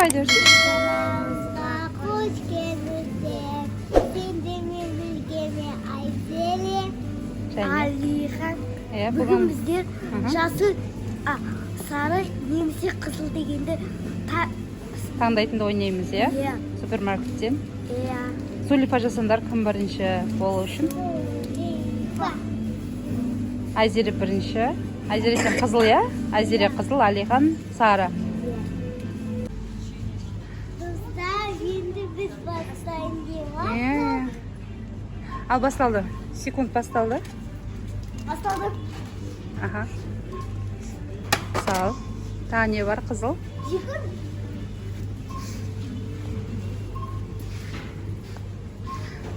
Aydoş'um? Kanalımıza hoş geldiniz. Sendemiz ülkemi Ayzeli. Alihan. Bugün bizler жасыл, sarı, немесе қызыл дегенді Таңдайтында ойнаймыз, иә? Иә. Супермаркеттен. Иә. Сулифа жасаңдар, кім бірінші болу үшін? Айзере бірінші. Айзере сен қызыл, иә? Айзере қызыл, Алихан сары. Достар, енді біз бастайын деп Ал басталды. Секунд басталды. Басталды. Аха. Сал. Тағы не бар, қызыл? Секунд.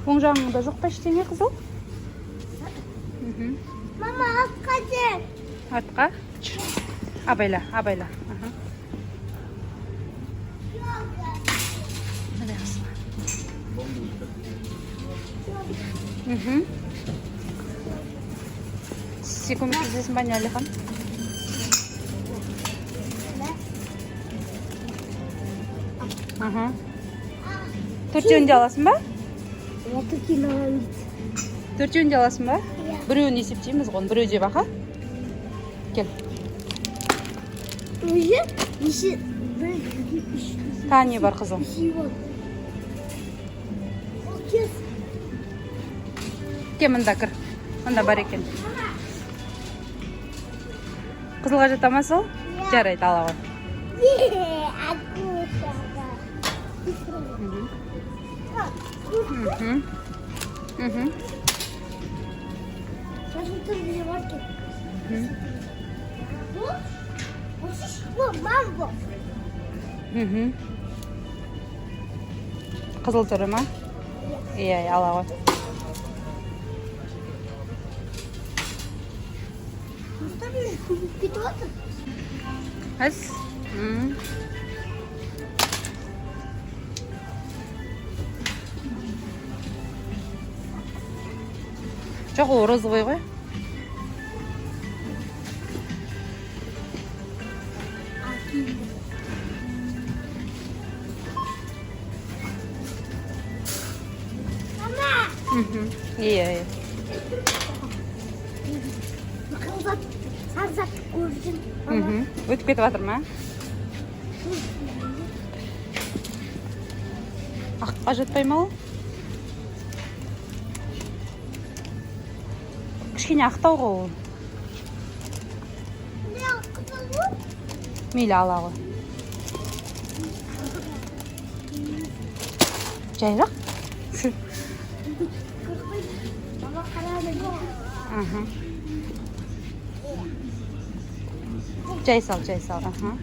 Оң жағыңда жоқ па ештеңе, қызыл? Мама, артқа жүр. Артқа? Абайла, абайла. Секунд кездесін ба не, Алихан? Төртеуінде аласың ба? Төртеуінде аласың ба? Біреуін есептейміз ғой, біреу деп аға. Кел. Тағы не бар, қызыл? Кел, мұнда кір. Мұнда бар екен. Қызылға жата ма сол? Жарайды, ала ғой. Қызыл түрі ма? Иә, ала ғой. Әз? Жоқ, ол розовый ғой. Иә. Сарзатты көрдім. Өтіп кетіп жатыр ма? Аққа жатпай ма ол? Кішкене ақтау ғой ол. Мейлі ала ғой. Жайрақ? Мама қарады. Жай сал. Жай сал, аға.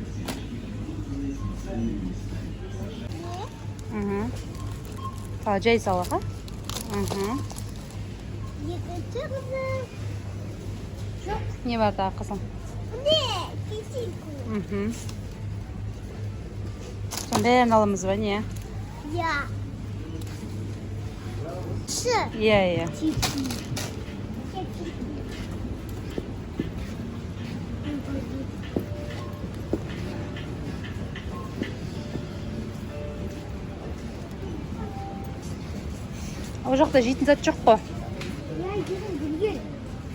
Екінші қызым. Жоқ. Не бар тағы, қызым? Не, кесейку. Соны бәрін аламыз ба, не? Я. Шы. Иә. Ол жақта жейтін зат жоқ қой.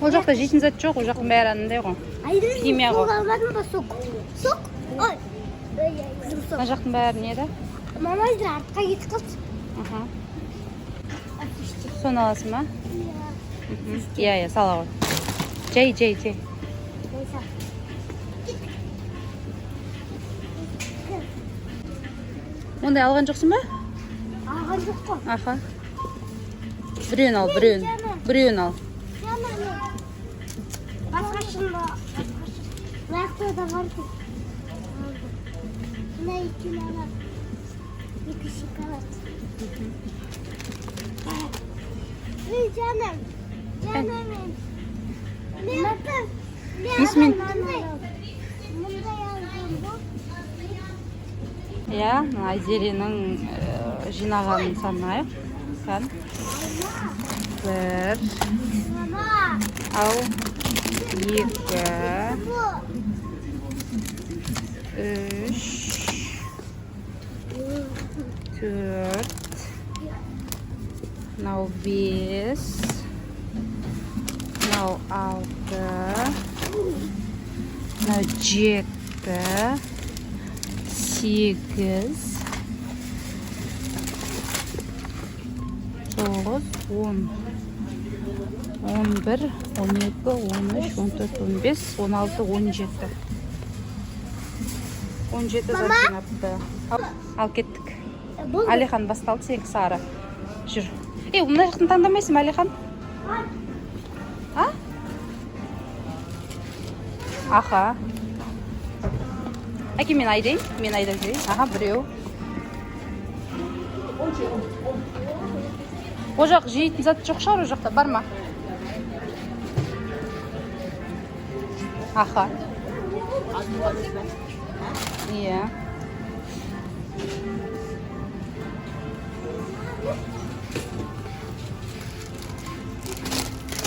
Ол жақта жейтін зат жоқ, ол жақтың бәрі анандай ғой. Химия ғой. Сок. Сок? Ой. Ол жақтың бәрі не да? Мама іздер артқа кетіп қалды. Соны аласың ба? Иә, сала ғой. Жай. Ондай алған жоқсың ба? Алған жоқ қой. Аха. Біреуін ал. Басқа шын ба? Лайықты да бар еді. Мына екеуін алады. Екі шоколад. Ей, жаным. Бисмин. Мұндай алған ба? Иә, Айзеренің жинағанын санайық. Сан. 1, ал 2, 3, 4. Мынау 5. Мынау 6. Мынау 7. 8. 9, 10. 11, 12, 13, 14, 15, 16, 17. 17 зат жинапты. Ал кеттік. Алихан басталды, сенікі сары. Жүр. Мына жақтын таңдамайсың, Алихан? Аха. Әке, мен айдайын? Мен айдап жүрейін. Аха, біреу. О жақ жейтін зат жоқ шығар, о жақта бар ма? Аха. Иә.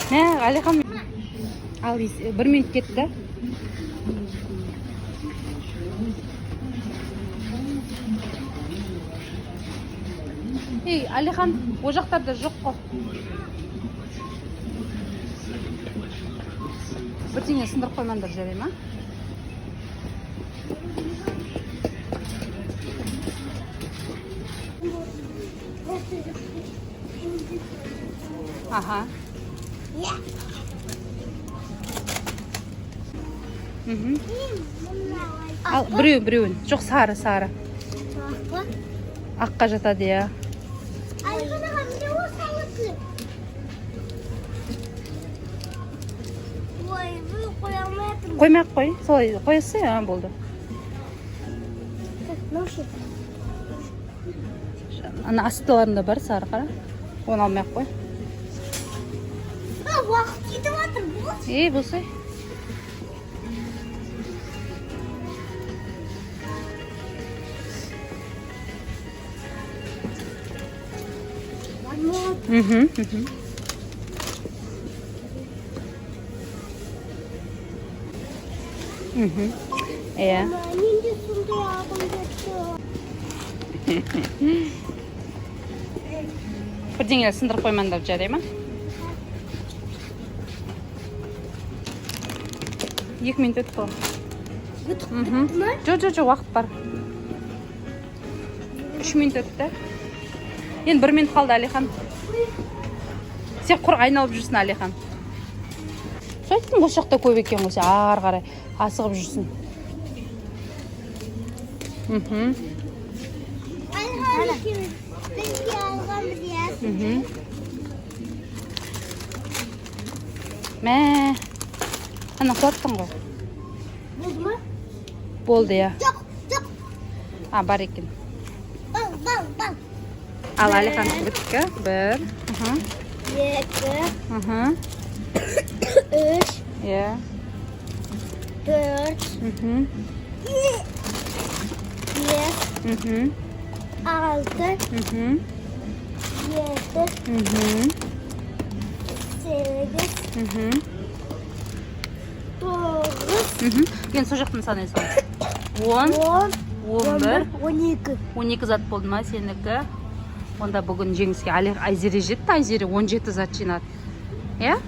Мә, Алихан. Ал, 1 минут кетті. Алихан, о жақтарда жоқ қой. Бірдеңе сындырып қоймаңдар, жарай ма? Аха. Ал, біреуін. Жоқ, сары. Аққа жатады, я. Қоймақ қой. Солай қойсы, болды. Ана астыларында бар, сары қара. Оны алмақ қой. Уақыт кетіп жатыр, бұл. Болсай. Иә. Менде сондай ағым кетті. Бірдеңе сындырып қоймаңдар, жарай ма? 2 минут өтті ғой. Жоқ, уақыт бар. 3 минут өтті. Енді 1 минут қалды, Алихан. Сен құр айналып жүрсін, Алихан. Сөйттің, осы жақта көп екен ғой, ары қарай асығып жүрсін. Алихан екеуміз бірге алғанбыз, иә. Мә, ана қуаттың ғой. Болды ма? Болды, я. Жоқ. Бар екен. Бал. Ал, Алихан біткі. 1. 2. 3. Иә. 4. 5. 6. 7. 8. 9. Енді сол жақтың санайсың. 10, 11, 12 зат болды ма сенікі? Онда бүгін жеңіске Айзере жетті, Айзере 17 зат жинады. Иә?